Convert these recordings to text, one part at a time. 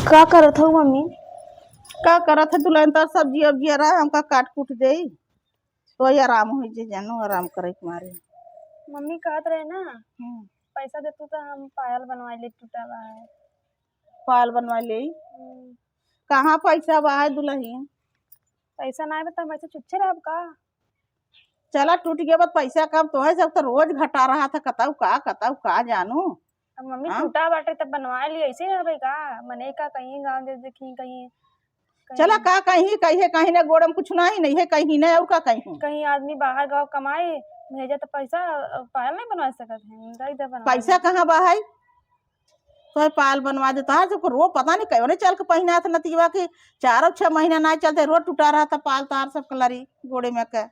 का करत हो मम्मी? का करत है दुल्हन तो सब्जी वब्जी रहा हमका काट कूट दे तो ही आराम हो जे जानो आराम करे के मारे। मम्मी कहत रहे ना पैसा दे तू तो हम पायल बनवा ले टूटा बा है। पाल बनवा ले कहाँ पैसा बा है दुल्हन? पैसा ना बता मैं चुच्छे रह का। चला टूट गया बस पैसा कब तो है जब तो रोज घटा रहा था कताऊ का जानू। अब मम्मी हाँ? टूटा बाटे तब बनवा ली ऐसे रह का मने का कहीं गांव दे देखी कहीं चला का कहीं कहीं कहीं ना गोड़म कुछ नहीं है कहीं नहीं और का कहीं कहीं आदमी बाहर गाँव कमाए भेजे तो पैसा पायल नहीं बनवा सकत है पैसा कहाँ बा है तो पाल बनवा देता है जो रो पता नहीं क्यों नहीं चल के पहना था नतीवा के 4-6 महीना नहीं चलते रोज टूटा रहा था पाल तार सब कलरी गोड़े में के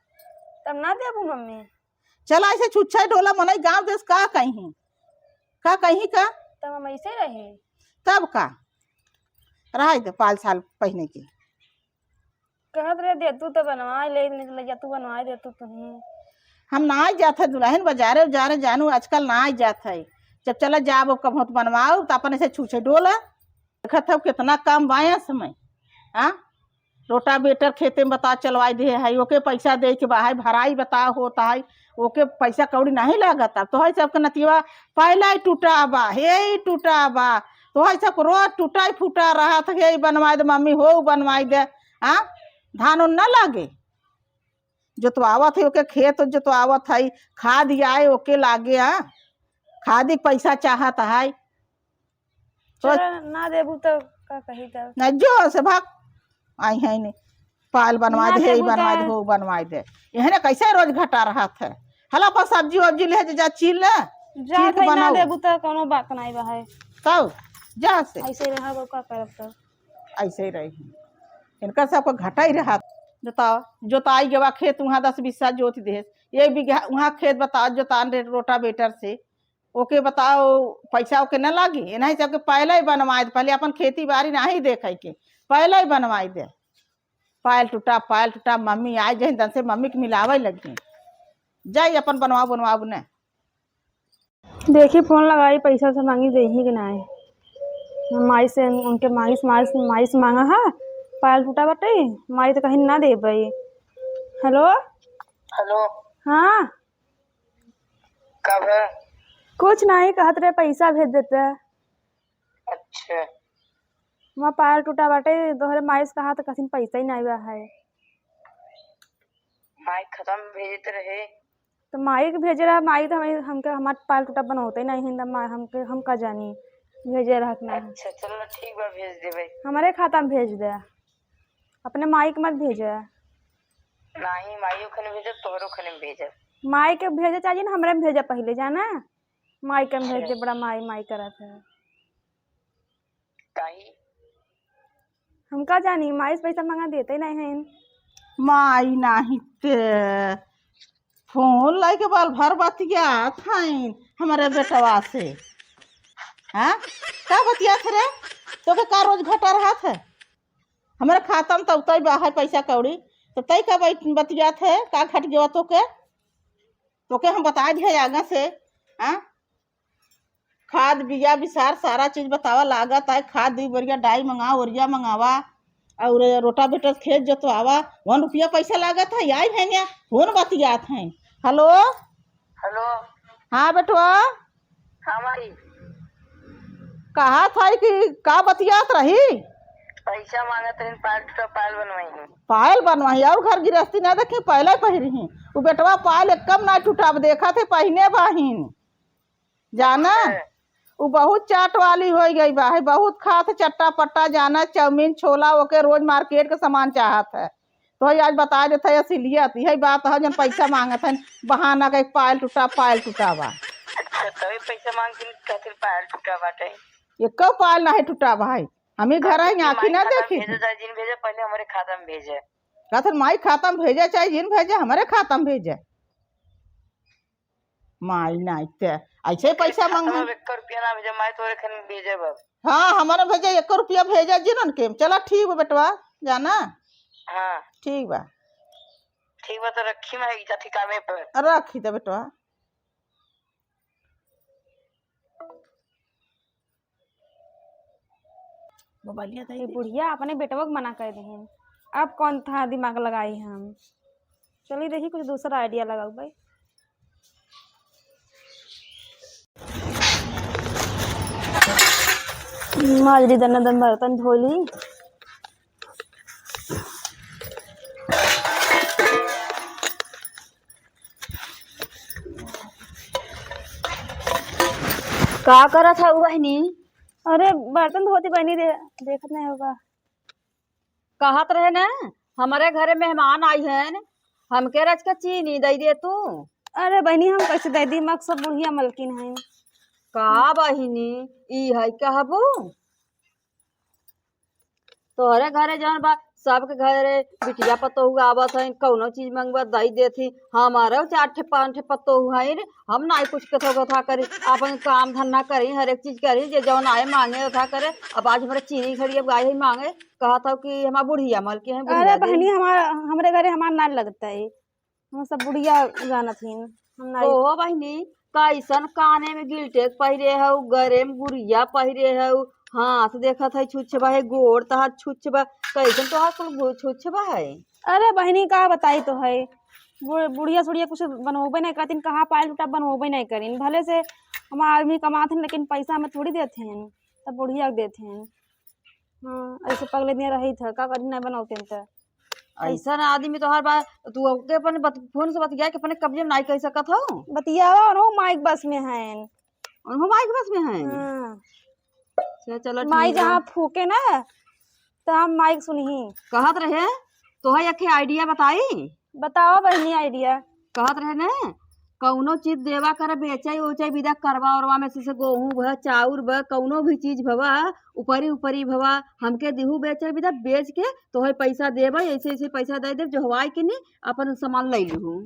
तब ना दे मम्मी। चला ऐसे छुच्छा ढोला मनई गांव देश का कहीं का तब हम ऐसे रहे तब का रहा दे 5 साल पहने के कहत रहे दे तू तो बनवा ले या तू बनवा दे तू तुम्हें हम ना जाते दुल्हन बाजारे उजारे जानू आजकल ना जाते जब चला जाब कब बनवाओ तो अपन ऐसे छूछे डोला देखत हो कितना कम बाया समय। हाँ रोटा बेटर खेते में बता चलवा दे है ओके पैसा दे के बा भराई बता होता है ओके पैसा कौड़ी नहीं लागत तो है सबके नतीवा पहला ही टूटा बा हे टूटा बा तो है सब रोज टूटा फूटा रहा था हे बनवा दे मम्मी हो बनवाई दे। हाँ धान उन न लागे जोतवावत है ओके खेत जोतवावत है खाद आए ओके लागे। हाँ खाद पैसा चाहत है तो ना देबू तो का कही तब न जो से भाग आई है नहीं पाल बनवा दे बनवा दे हो बनवा दे यह कैसे रोज घटा रहा था हला पर सब्जी वब्जी ले जा चील ले जा थे ना देबू तो कोनो बात नहीं बा है तब जा से ऐसे रहा वो का करब तब ऐसे ही रही इनका सबको घटा ही रहा। जोताओ जोताई के बाद खेत वहाँ 10-20 जोत दे 1 बीघा वहाँ खेत बताओ जोतान रे रोटा बेटर से ओके बताओ पैसा ओके न लागी नहीं सबके पहले ही बनवाए पहले अपन खेती बाड़ी नहीं देखे के पहले ही बनवाई दे पायल टूटा मम्मी आई जही दन से मम्मी के मिलावे लगी जाई अपन बनवाओ ने देखी फोन लगाई पैसा से मांगी दे ही कि नहीं माई से उनके माई से मांगा है पायल टूटा बटे माई तो कहीं ना दे भाई। हेलो हेलो हाँ कब है? कुछ नहीं कहत रहे पैसा भेज देते। अच्छा वहाँ पायल टूटा बाटे तोहरे माई से कहा तो कहीं पैसा ही नहीं हुआ है माई खत्म भेजते रहे तो माई के भेजे रहा माई तो हमके हमारे पायल टूटा बनोते ही नहीं हम का जानी भेजे रहा ना। अच्छा चलो ठीक बा भेज देबे हमारे खाता में भेज दे अपने माई के मत भेजे नहीं माइयो खने भेजे तोहरो खने भेजे माई के भेजे चाहिए ना हमारे में भेजे पहले जाना माई के भेज दे बड़ा माई करत है काई हम का जानी माई से पैसा मांगा देते नहीं है माई नहीं ते फोन लाई के बाल भर बतिया था हमारे बेटवा से। हाँ का बतिया थे रे तो के का रोज घटा रहा था हमारे खाता में तब बाहर पैसा कौड़ी तो तय का बतिया थे का घट गया तो के हम बता दिए आगे से। हाँ खाद बिया बिसार सारा चीज बतावा लागत है खाद 2 बोरिया डाई मंगावा ओरिया मंगावा और रोटा बेटर खेत जोतवावा 1 रुपया पैसा लागत है आई है ना फोन बतियात है। हेलो हेलो हाँ बेटवा हाँ माई कहा था कि का बतियात रही पैसा मांगा तरीन पायल बनवाई पायल बनवाही और घर गृहस्थी ना देखी पहले पहिरी वो बेटवा पायल एकदम ना टूटाब देखा थे पहने बाहिन जाना वो बहुत चाट वाली हो गई बा है बहुत खात चट्टा पट्टा जाना चाउमीन छोला ओके रोज मार्केट के सामान चाहत है तो आज बता देते असलियत यही बात है जन पैसा मांगत है बहाना का पायल टूटा बा। अच्छा तभी पैसा मांग के खातिर पायल टूटा बाटे एक पायल नहीं टूटा भाई हमें घर आई आँखी ना देखी जिन भेजे पहले हमारे खाता में भेजे कहते माई खाता में भेजे चाहे जिन भेजे हमारे खाता में भेजे माई नहीं ते ऐसे पैसा मांग 1 रुपया ना भेजे माई तोरे खने भेजे बस हाँ हमारे भेजे 1 रुपया भेजे जिन के चला ठीक बा बेटवा जाना हाँ ठीक बा तो रखी मैं जाती कामे पर रखी दे बेटवा। मोबाइलिया ये दे बुढ़िया अपने बेटवा को मना कर दीन। अब कौन था दिमाग लगाई हम। चलिए देखिए कुछ दूसरा आइडिया लगाओ भाई। माजरी दन बर्तन धोली। का करत है बहनी? अरे बर्तन धोती बनी देखत नहीं होगा। कहत रहे न हमारे घरे मेहमान आई है, हमके रच के चीनी दई दे तू। अरे बहनी हम कैसे दे दी, मक सब बुढ़िया मलकिन है। का बहिनी ई है कहबू? तोहरे घरे जौन बा सबके घरे बिटिया पतोहू आवत है, कौनो चीज मंगवा दई देती। हमारे 4 ठे 5 ठे पतोहू है, हम ना कुछ कथा करी, अपन काम धंधा करी, हर एक चीज करी, जे जौन आए मांगे उठा करे। अब आज हमारे चीनी खड़ी अब गाय ही मांगे, कहा था कि हमारा बुढ़िया मल के हैं। अरे बहनी हमारे घरे हमारा ना लगता है, हम सब बुढ़िया जानत ही हम ना। ओ बहनी कैसन काने में गिलटेक पहिरे है, गरे में गुड़िया पहिरे है, हाथ देखत है छुच्छबा है, गोड़ तहार छुच्छबा, कैसन तोहार कुल छुच्छबा है। अरे बहनी का बताई तो है, बुढ़िया सुढ़िया कुछ बनोबे नहीं करतीन, कहाँ पायल टूटा बनोबे नहीं करीन। भले से हमारा आदमी कमाते हैं लेकिन पैसा हमें थोड़ी देते हैं, तब बुढ़िया देते हैं। हाँ ऐसे पगले दिन रही था का कभी नहीं बनाते तो। ऐसा आदमी तोहार बा तू के अपन फोन से बतिया के अपने कब्जे में नहीं कह सकत हो। बतियावा और माइक बस में है। हम माइक बस में हैं। हाँ। चलो माई ठीक है। जहाँ फूके ना तो हम माइक सुनही। कहत रहे तो है अखे आइडिया बताई। बताओ बहनी आइडिया। कहत रहे ने कौनो चीज देवा कर बेचाई उचाई विदा करवा उरवा में से गेहूं भ चाउर भ कौनो भी चीज भवा ऊपरी ऊपरी भवा हमके दिहू बेचे विदा बेच के तो है पैसा देबा, ऐसे ऐसे पैसा दे दे जो हवाई के नहीं अपन सामान ले लूँ।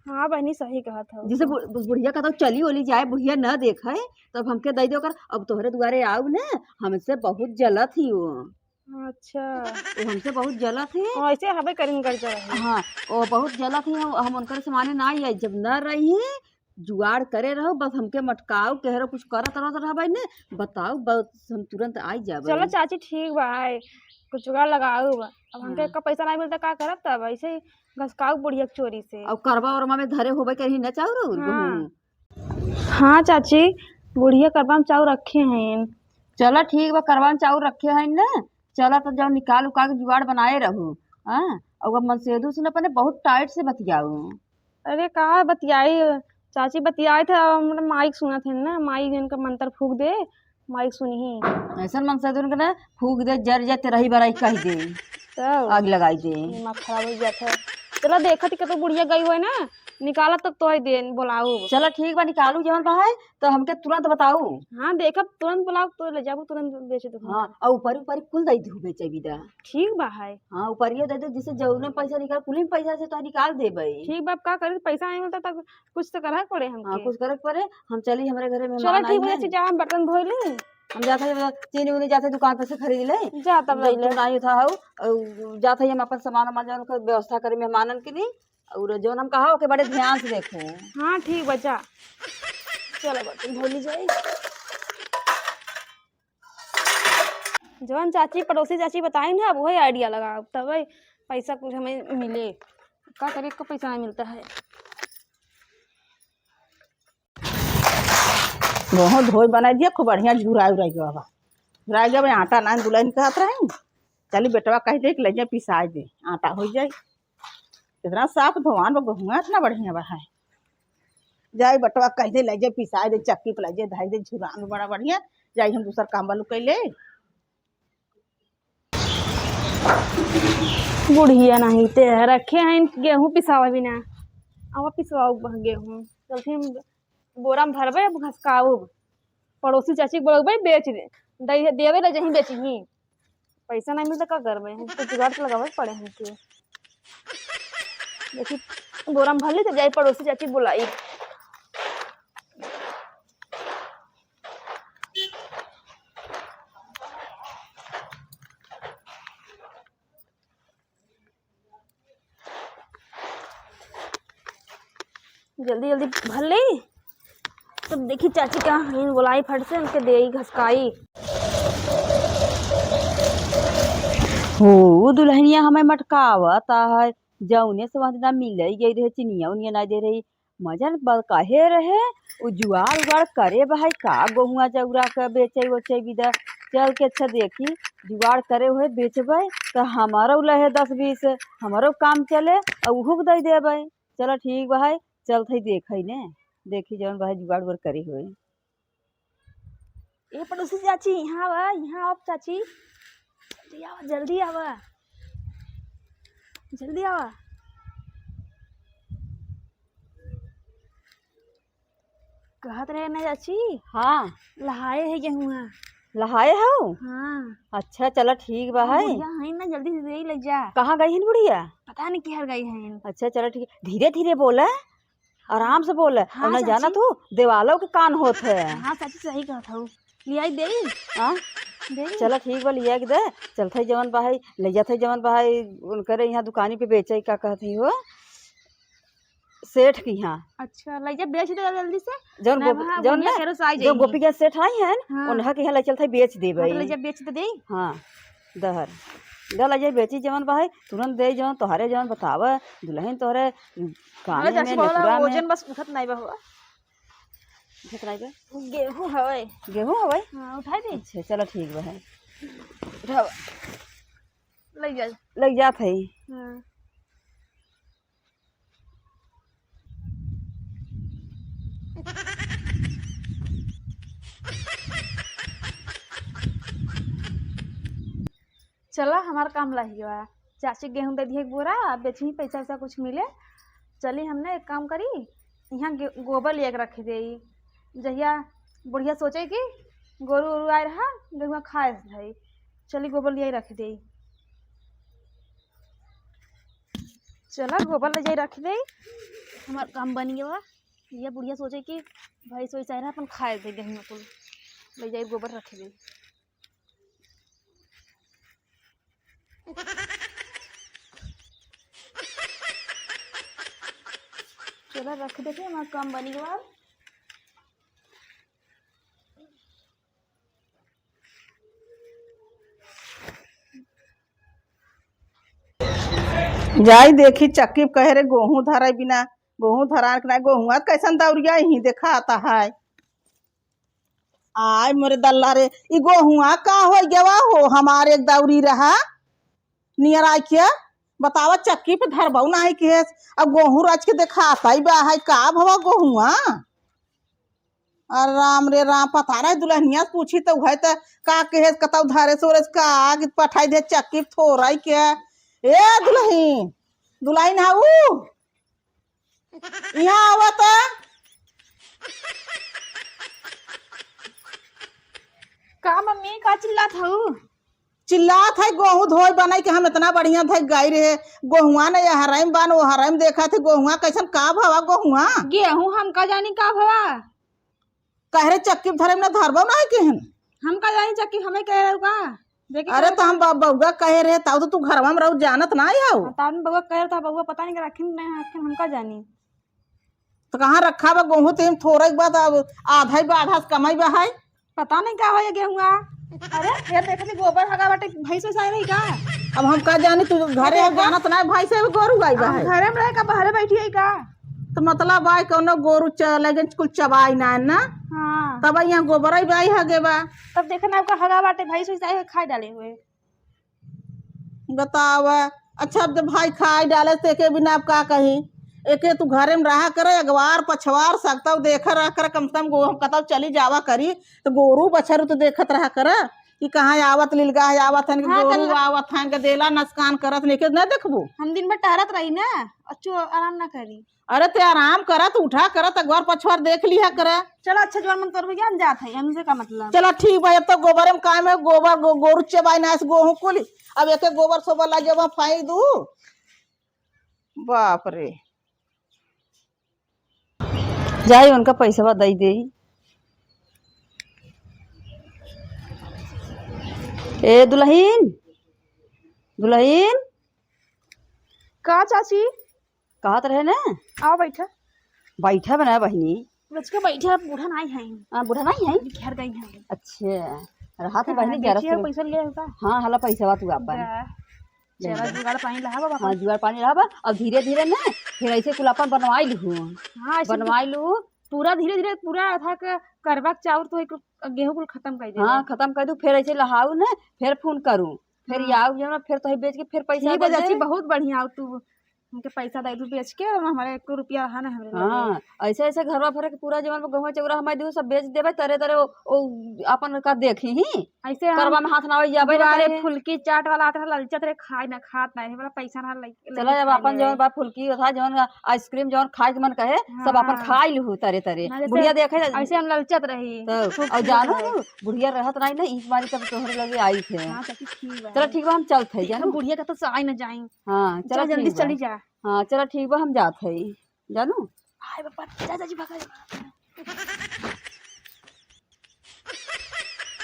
हाँ बहनी सही कहा था। जैसे बुढ़िया कहता चली ओली जाए बुढ़िया न देखे तब हमके दे दो कर। अब तोहरे दुआरे आऊ न हमसे बहुत जलत ही वो। अच्छा वो हमसे बहुत जलत है। ऐसे हवे करीन कर जाए। हाँ वो बहुत जलत है, हम उनकर सामाने ना आई जब न रही जुगाड़ करे रहो बस हमके मटकाओ कह कुछ करत रह भाई ने बताओ बस हम तुरंत आई जाब। चलो चाची ठीक बा है, कुछ जुगाड़ लगाओ बा। अब हमके का पैसा नहीं मिलता का करब, तब ऐसे ही घसकाऊ बुढ़िया चोरी से। अब करवा उरमा में धरे होबे कहीं न चाउर। हाँ। हाँ चाची बुढ़िया करवा में चाउर रखे हैं। चलो ठीक बा करवा में चाउर रखे हैं न। चला तो जब निकाल उकाल के जुगाड़ बनाए रहो। हाँ और मनसेदू से अपने बहुत टाइट से बतियाओ। अरे कहा बतियाई चाची, बतियाए थे माइक सुना थे ना, माइक जिनका मंत्र फूक दे माइक सुनी। ऐसा मनसेदू ने फूक दे जर जाते रही बराई कह दे तब आग लगाई दे। दिमाग खराब हो जाता है। चलो देखा थी तो बुढ़िया गई हुई ना, निकाला तब तो दे बोलाऊ। चलो ठीक बा निकालू जवन बा है तो हमके तुरंत बताऊ। हाँ देखा तुरंत बुलाओ तो ले जाबो तुरंत बेचे तो। हाँ और ऊपर ऊपर कुल दे दू बेचे विदा। ठीक बा है। हाँ ऊपरियो दे दो जिससे जौने पैसा निकाल कुल में पैसा से तो निकाल दे भाई। ठीक बा का करे, पैसा नहीं मिलता तब कुछ तो करना पड़े हाँ हमके। कुछ करे पड़े। हम चली हमारे घरे में चलो ठीक है जा हम बर्तन धो ले। हम जाते चीनी उनी जाते दुकान पे से खरीद ले जा तब ले ले। नहीं था जाते हम अपन सामान वामान का व्यवस्था करे मेहमानन के लिए और जो हम कहा के बड़े ध्यान से देखो। हाँ ठीक बचा। चलो बर्तन धो ली जाए। जवन चाची पड़ोसी चाची बताई ना अब वही आइडिया लगा तब पैसा कुछ हमें मिले। का करे को पैसा नहीं मिलता है। बहुत धोई बना दिया खूब बढ़िया झुरा उरा गया बा। झुरा गया भाई आटा ना दुल्हन कहत रहे चली बेटवा कह दे ले जा पिसा दे आटा हो जाए। इतना साफ धोवान बा गहुआ इतना बढ़िया बा है। जाए बटवा कह दे ले जा पिसा दे चक्की पे ले जा धाई दे झुरान बड़ा बढ़िया। जाए हम दूसर काम बालू कैले। बुढ़िया नहीं ते रखे हैं गेहूँ पिसावा भी ना। अब पिसवाऊ गेहूँ चल फिर बोरा में भरबे घसकाऊ। पड़ोसी चाची को बोलबे बेच दे देवे ले जहीं बेची ही। पैसा नहीं मिलता का करबे, हमको जुगाड़ तो लगावे पड़े हमके। देखी बोरा में भर ली तो जाई पड़ोसी चाची बुलाई। जल्दी जल्दी भर ली तब देखी चाची कहाँ बुलाई फट से उनके दे घसकाई। हो दुल्हनिया हमें मटकावता है जौने से वहां मिल ही गई रहे चिनिया उनिया ना दे रही मजन काहे रहे उ जुआर उगाड़ करे भाई का गोहुआ जौरा के बेचे वोचे विदा चल के अच्छा देखी जुगाड़ करे हुए बेचबे तो हमारो लहे 10-20 हमारो काम चले और उहू के दे देबे। चलो ठीक भाई चल थई देखई ने देखी जौन भाई जुगाड़ उगाड़ करे हुए। ए पड़ोसी चाची यहाँ आवा, यहाँ आप चाची, जल्दी आवा, जल्दी आवा, जल्दी आवा। कहत रहे ना चाची हाँ लहाए है गेहुआ। लहाए हो। हाँ अच्छा चलो ठीक बा है। बुढ़िया है ना, जल्दी से दे लग जा। कहाँ गई है बुढ़िया? पता नहीं किहर गई है। अच्छा चलो ठीक है धीरे धीरे बोले आराम से बोले हाँ, और न जाना चाची। तू देवालों के कान होत है। हाँ चाची सही कहत हूँ, लियाई दे हाँ दे। चलो ठीक बा लिया के दे चल थे जवन भाई ले जाते जवन भाई उनकरे यहाँ दुकानी पे बेचे का कहती हो सेठ की यहाँ। अच्छा ले जा, बेच दे जल्दी से। जौन ना वहाँ जौन बुढ़िया ना केरो से आई जो जाएगी। गोपी के सेठ आई है हाँ। उनहा के यहाँ ले चल थे बेच दे हाँ, भाई। तो ले जा बेच दे दे। हाँ दहर द ले जाए बेची जवन भाई तुरंत दे जवन तोहरे जवन बतावे दुल्हन तोहरे काने में नेकुरा में वजन बस उठत नहीं बा हुआ। कितना है गेहूं हवे। गेहूं है भाई। हाँ उठाई दे। अच्छा चलो ठीक बा है उठाओ ले जा। लग जात है। हाँ चला हमारा काम लग गया। चाची गेहूं दे दिए एक बोरा, बेची पैसा वैसा कुछ मिले। चली हमने एक काम करी, यहाँ गोबर ले के रख दे। जहिया बुढ़िया सोचे कि गोरू उरू आए रहा गेहुआ खाए भाई, चली गोबर ले रख दे। चला गोबर ले जाए रख दे, हमारा काम बन गया। ये बुढ़िया सोचे कि भाई सोच रहा अपन खाए दे गेहूँ को, ले जाए गोबर रख दे। चला रख देते, हमारा काम बन गया। जाई देखी चक्की कहे रे गेहूं धरे बिना गेहूं धरा के ना गेहुआ कैसन दौड़िया ही देखा आता है। आय मोरे दल्ला रे ई गेहुआ का हो गया हो हमारे एक दौरी रहा नियर आई के बतावा चक्की पे धरबऊ ना है कि अब गेहूं रच के देखा आता ही बा है का भवा गेहुआ। अरे राम रे राम पता रहे दुल्हनिया पूछी तो है तो का कहे कतौ धरे सोरस का आग पठाई दे चक्की थोड़ाई के। ए दुल्हन दुल्हन हाउ यहाँ आवत का मम्मी का चिल्लात हूँ? चिल्लात है गेहूं धोई बनाई के हम इतना बढ़िया थे गाय रहे गेहुआ ने हराम बान वो हराम देखा थे गेहुआ कैसन का भवा गेहुआ। गेहूं हम का जानी का भवा, कह रहे चक्की धरे में धरबो ना है केहन हम का जानी चक्की हमें कह रहे हो का देखे। अरे तो हम बउआ कहे रहे ताऊ तो तू घरवा में रहू जानत ना आओ तान बउआ कह रहा था, बउआ पता नहीं रखी नहीं रखी, हम का जानी। तो कहाँ रखा बा गेहूं तो थोड़ा के बाद अब आधा ही बा आधा से कमाई बा है पता नहीं क्या हो गेहुआ। अरे फिर देखते गोबर हगा बाटे भैंस वैसा रही का। अब हम का जानी तू घरे अब जानत ना भाई से गोरू गाई बा है घरे में रहे का बाहर बैठी है का। तो मतलब भाई कोनो गोरू लगे कुल चबाई ना ना हाँ तब यहाँ गोबर ही बाई हगे बा। तब देखा ना आपका हगा बाटे भैंस वैसा खाए डाले हुए। बताव अच्छा अब जब भाई खाई डाले तो एके बिना अब का कही एके तू घरे में रहा करे अगवार पछवार सकता देखा रहा कर कम से कम हम कतौ चली जावा करी तो गोरू बछरू तो देखत रहा कर कि कहाँ आवत लिलगा है आवत है हाँ, गोरू आवत है के देला नसकान करत लेके न देखबू। हम दिन भर टहरत रही ना, अच्छो आराम ना करी। अरे ते आराम करत उठा करत अगवार पछवार देख लिया करे। चलो अच्छा जवान मन तोर ज्ञान जात है हमसे का मतलब। चलो ठीक भाई अब तो गोबर में काम है गोबर गोरू चबाई ना गेहूं कुल अब एक गोबर सोबर ला जब फाई दू बाप रे। जाई उनका पैसा दई दे। ए दुल्हन दुल्हन का चाची कहत रहे ना आओ बैठा। बैठा बना बहनी बच के बैठा, बूढ़ा नहीं है। बूढ़ा नहीं है। घर गई है। अच्छा रहा थे बहनी बेचिया पैसा ले होगा। हाँ हला पैसा बा तू अपन चला जुगाड़ पानी लहा बाबा। हाँ जुआर पानी रहा बा। अब धीरे धीरे ना फिर ऐसे कुल अपन बनवाई लू, हाँ ऐसे बनवाई लू। पूरा धीरे धीरे पूरा था के करवा के चाउर तो एक गेहूं कुल खत्म कर दे। हाँ खत्म कर दू, फिर ऐसे लहाऊ ना, फिर फोन करूँ, फिर आऊ जो ना, फिर तो बेच के फिर पैसा ठीक है दे चाची, दे। बहुत बढ़िया हो तू, हमके पैसा दे दू बेच के, और हमारे 1 रुपया रहा ना हमरे लगे। हाँ ऐसे ऐसे घरवा भरे के पूरा जवन गहुआ चौरा हमारे देहू सब बेच देबे, तरे तरे ओ अपन का देखी ही ऐसे हम करवा में हाथ ना जाबे ना दुआरे करे। फुल्की चाट वाला आता रहा, ललचत रे खाए ना खात ना रे, वाला पैसा ना चला जब अपन जवन बा फुल्की था, जवन आइसक्रीम जवन खाए के मन कहे सब अपन हाँ। खाई लू तरे तरे। ना जैसे- बुढ़िया देखे ऐसे हम ललचत रही। तो और जानो नु, बुढ़िया रहत नहीं ना, इस बारी तब तोहरे लगे आई थे। हाँ चाची ठीक बा। चलो ठीक बा, हम चलत है हम जानू। बुढ़िया का तो आई ना जाई। हाँ चल चलो जल्दी ठीक बा। चली जा। हाँ चलो ठीक बा, हम जात है जानू। हाय बाबा, जा चाची भागा।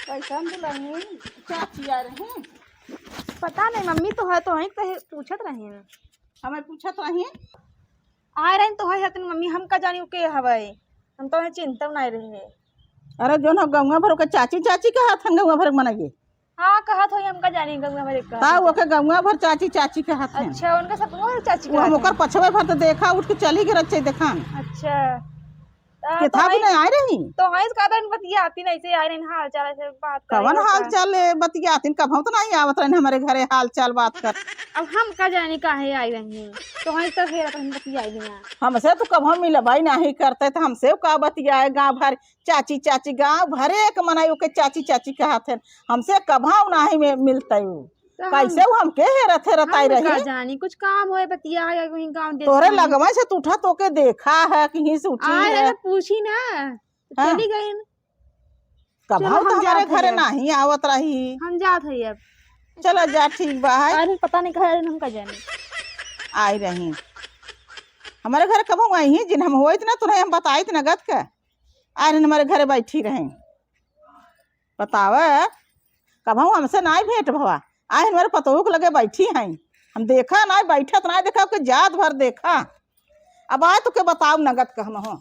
कैसा दुल्हन चाची आ रही हैं? पता नहीं मम्मी तो है, तो वहीं कहे पूछत रही हैं। हमें पूछत रही आ रहे तो है हतन मम्मी, हम का जानी के हवाई, हम तो चिंता नहीं रही है। अरे जो ना गंगा भर के चाची चाची का हाथ गंगा भर मनाइए। हाँ कहा तो हम का जानी गंगा मेरे का। ता ओके गंगा भर चाची चाची के हाथ हैं। अच्छा उनका सब वो चाची वो का हम हाथ ओकर पछवे भर तो देखा, उठ के चली के रच्चे देखा है। अच्छा के था भी नहीं आ रही। तो हाँ इस कादन बतिया आती नहीं से आ रही हाल चाल ऐसे बात कर कवन हाल चाल बतियातीन, कब तो नहीं आवत रहे हमारे घरे हाल चाल बात कर। अब हम का जानी काहे आई रही हैं, तो हाँ तो फिर अपन बतिया बिना। हमसे तो कब हम मिलबाई नहीं करते, तो हमसे का बतियाए गाँव भर चाची चाची, गाँव भरे के मनाई के चाची चाची के हाथ है, हमसे कभाव नहीं मिलते। तो कैसे वो हमके हेरत हेरताई हम का रही। जानी कुछ काम होए बतिया या वहीं गांव दे तोरे लगवा से तू उठा तो के देखा है कि ही से उठी आ है। रहे पूछी ना, तो हाँ। चली गई। कभाव चलो तो हम हमारे जाते घरे हैं। नहीं आवत रही। हम जात है अब। चलो जा ठीक बा है। अरे पता नहीं कहा हम का जानी। आई रही हमारे घर कब आई ही, जिन हम हो ना तुम्हें हम बताई थे नगद के आई रही हमारे घरे बैठी रहे। बतावे कब हमसे नहीं भेंट भवा, आए हमारे पतोह के लगे बैठी हैं, हम देखा नहीं बैठत नहीं देखा के जात भर देखा। अब आए तो के बताओ नगद का हम हो।